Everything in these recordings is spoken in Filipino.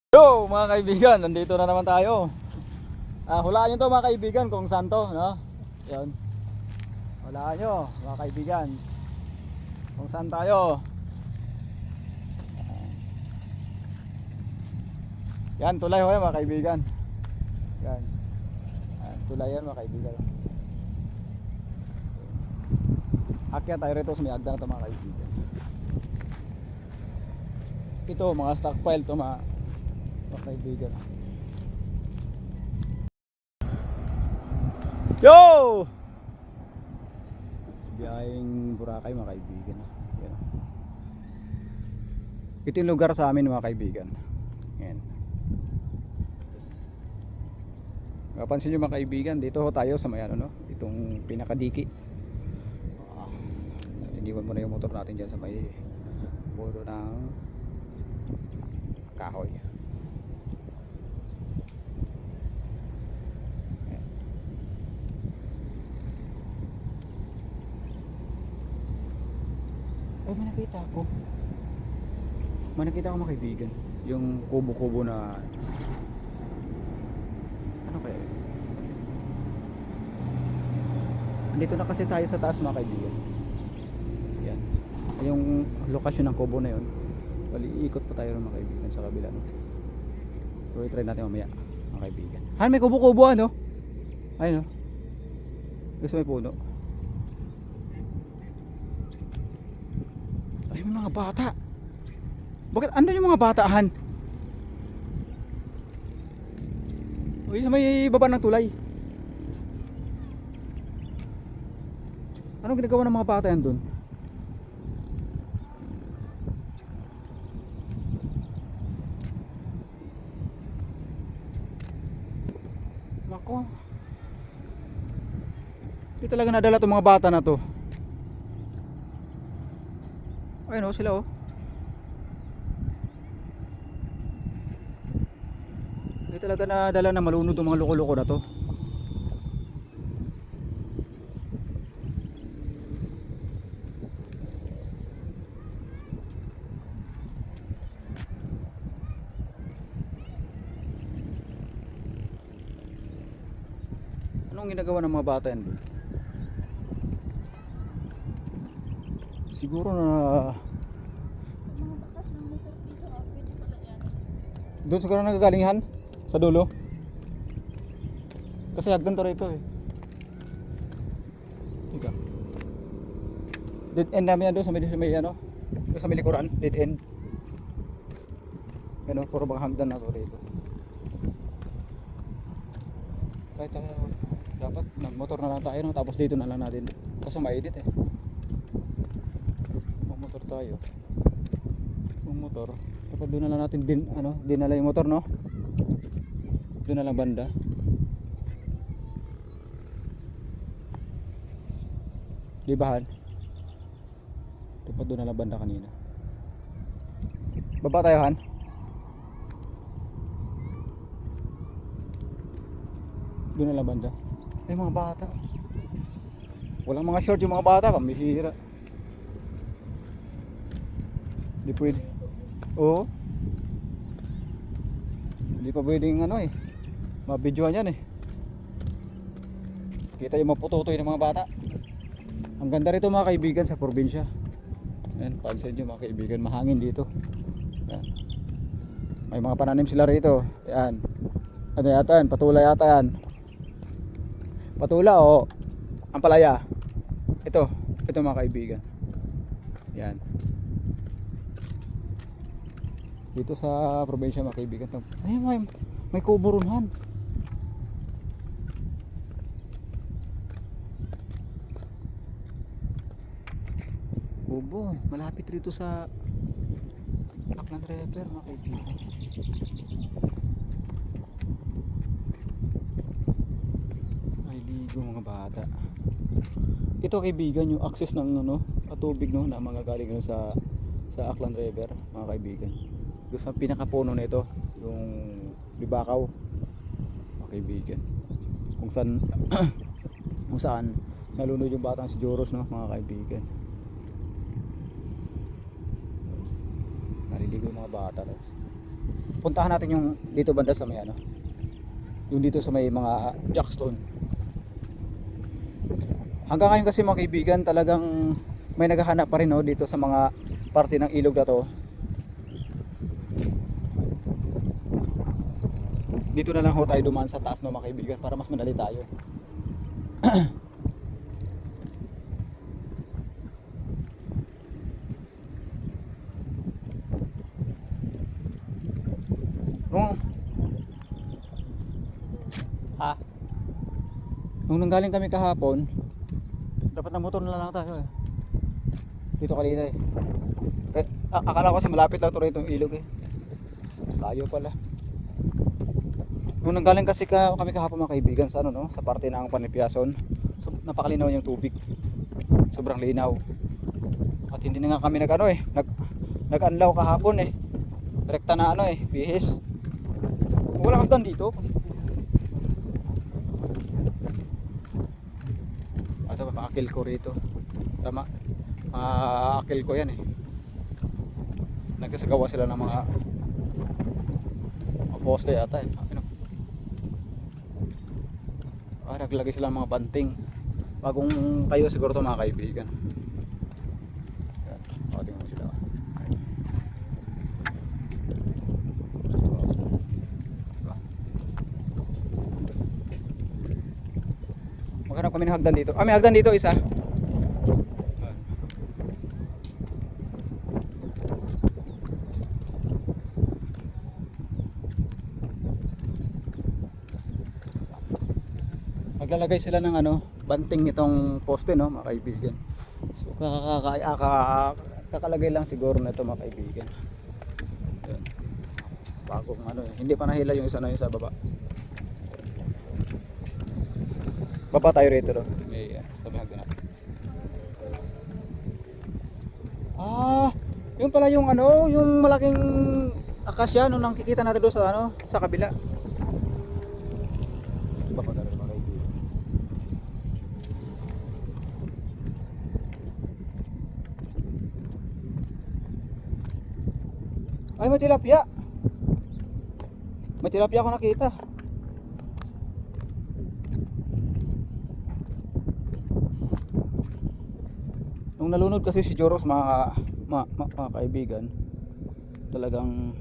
Yo mga kaibigan, nandito na naman tayo. Hulaan nyo to mga kaibigan kung saan to, no? Yan. Hulaan nyo mga kaibigan kung saan tayo. Yan, tulay ho yan mga kaibigan. Yan. Tulay yan mga kaibigan. Akyat tayo rito sa may agdan na to mga kaibigan. Ito mga stockpile to mga kaibigan. Yo! Biyaheng Boracay mga kaibigan. Yan. Ito yung lugar sa amin mga kaibigan. Yan. Mapansin nyo mga kaibigan, dito tayo sa may ano, no? Itong pinakadiki. Iniwan mo na yung motor natin dyan sa may puro ng kahoy. Ay, may nakita ako. May nakita ko mga kaibigan. Yung kubo-kubo na ano kaya? Andito na kasi tayo sa taas mga kaibigan. Yan. Yung lokasyon ng kubo na yun. Bali, iikot pa tayo mga kaibigan sa kabila. No? So, i-try natin mamaya mga kaibigan. Han, may kubo-kubo ano? Ayun no? Gusto may puno. Ay, mga bata. Bakit andun yung mga bataan? Uy, sa may baba ng tulay. Anong ginagawa ng mga bata yan dun? Nako. Hindi talaga nadala itong mga bata na to. Ayun o, sila o. Hindi talaga nadala na malunod ang mga loko-loko na to. Anong ginagawa ng mga bata yan? Siguro na doon siguro nagagalingan sa dulo. Kasi hagdan to rito eh. Ika. Dead end namin yan doon sa may ano, doon sa may likuran, dead end. Ano, puro bang hagdan na to rito. Kahit dapat nagmotor na lang tayo no, tapos dito na lang natin. Kasi ma-edit eh. Motor tayo. Yung motor. Dapat doon na lang natin dinala yung motor no. Doon na lang banda. Di ba Han? Dapat doon na lang banda kanina. Baba tayo Han. Doon na lang banda. Ay mga bata. Walang mga short yung mga bata, pambihira. Hindi pwede. Oo. Hindi pa pwedeng ano eh. Mabidyoan yan eh. Kita yung mapututoy ng mga bata. Ang ganda rito mga kaibigan sa probinsya. Ayan, pansin nyo mga kaibigan, mahangin dito. Ayan. May mga pananim sila rito. Ayan. Ano yata yan? Patula yata yan. Patula o ampalaya. Ito mga kaibigan. Yan. Dito sa probinsya mga kaibigan. Ay, may kubo ron Han. Kubo, malapit rito sa Aklan River mga kaibigan. Ay ligo mga bata. Ito kaibigan yung access ng tubig no na mga galing sa Aklan River mga kaibigan. Doon sa pinakapuno nito yung Libakaw mga kaibigan. Kung saan nalunod yung batang si Joros no mga kaibigan. Naliligo yung mga bata guys. puntahan natin yung dito banda sa may ano, yung dito sa may mga jackstone. Hanggang ngayon kasi mga kaibigan, talagang may naghahanap pa rin, no, dito sa mga parte ng ilog na to. Dito na lang ho tayo dumaan sa taas, no, mga kaibigan, para mas madali tayo. Nung nung nanggaling kami kahapon, dapat na motor na lang tayo eh. Dito kanina eh. Akala ko kasi malapit lang to rito yung ilog eh. Layo pala. Nung nanggaling kasi kami kahapon mga kaibigan sa ano, no, sa parte ng Panipyason, so, napakalinaw yung tubig. Sobrang linaw. At hindi na nga kami nag-anlaw kahapon eh. Direkta na ano eh, bihis. Wala kang dito. Ito pa akil ko rito. Tama. Akil ko yan eh. Nagkasagawa sila ng mga poste yata eh. Naglagay sila ng mga banting. Bagong tayo siguro to mga kaibigan. Yan. Tingnan mo sila. Maghanap kami ng hagdan dito. May hagdan dito isa. Maglalagay sila ng ano, banting nitong poste, no, mga kaibigan. So kakalagay lang siguro nito mga kaibigan. Yan. Bagong ano eh. Hindi pa nahila yung isa na yung sa baba. Baba tayo rito, no. May hagdan natin. Yun pala yung ano, yung malaking akasya no, nang kikita natin doon sa ano, sa kabila. Baba tayo mga kaibigan. Ay, may tilapia. May tilapia ako nakita. Nung nalunod kasi si Joros mga kaibigan, talagang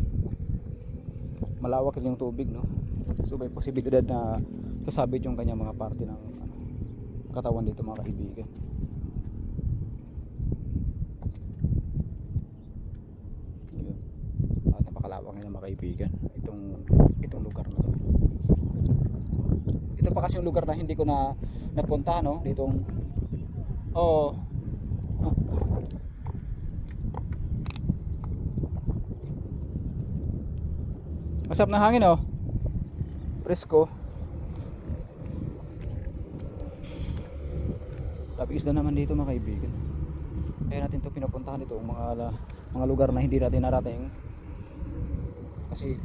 malawak yung tubig, no. So may posibilidad na sasabit yung kanyang mga parte ng katawan dito mga kaibigan. Napakalawak na mga kaibigan itong lugar na to. Ito pa kasi yung lugar na hindi ko na napunta, no, ditong masarap na hangin, oh, presko. Labis na naman dito mga kaibigan. Kaya natin to pinapuntahan dito mga lugar na hindi natin narating. Kasi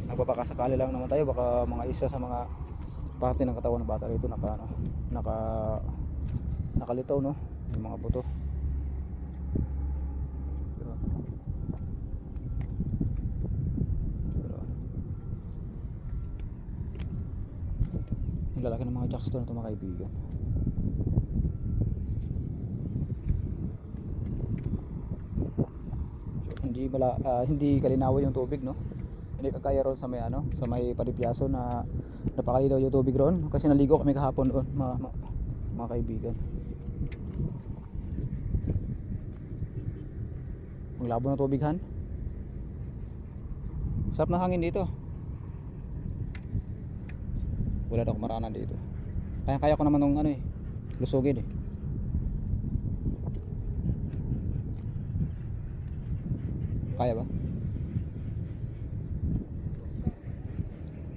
nagbabakasakali lang naman tayo, baka mga isa sa mga parte ng katawan ng bata rito nakalitaw, no, yung mga buto. Yung lalaki ng mga jackstone na ito mga kaibigan. So, hindi kalinaw yung tubig, no. Hindi kagaya ron sa may Panipyason na napakalinaw yung tubig ron kasi naligo kami kahapon doon mga kaibigan. Ang labo ng tubig, han. Sarap na hangin dito. Wala na akong maranan dito. Kaya ko naman nung lusugin eh. Kaya ba?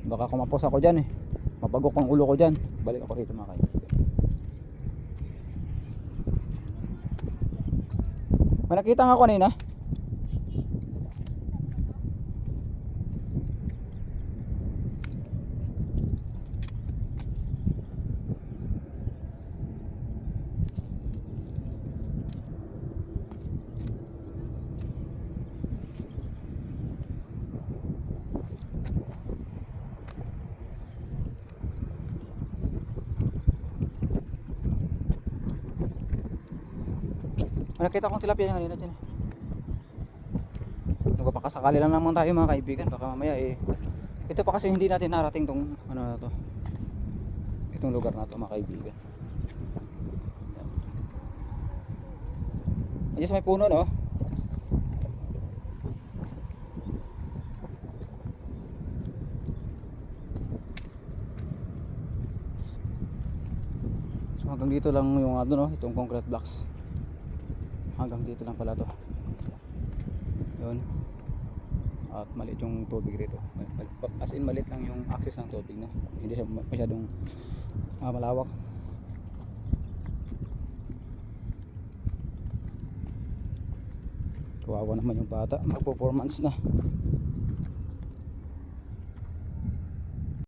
Baka kumapos ako dyan eh. Mapagok pang ulo ko dyan. Balik ako rito mga kaibigan. May nakita nga ako kanina. Nakita kong tilapia kanina dyan. Nagpapakasakali lang naman tayo mga kaibigan. Baka mamaya ito pa kasi hindi natin narating tong ano na to. Itong lugar na to mga kaibigan. Ayun sa may puno no. So hanggang dito lang yung ano no, itong concrete blocks. Hanggang dito lang pala to. Yun. At maliit yung tubig rito. As in maliit lang yung access ng tubig no. Hindi siya masyadong malawak. Kawawa naman yung bata, magpo 4 months na.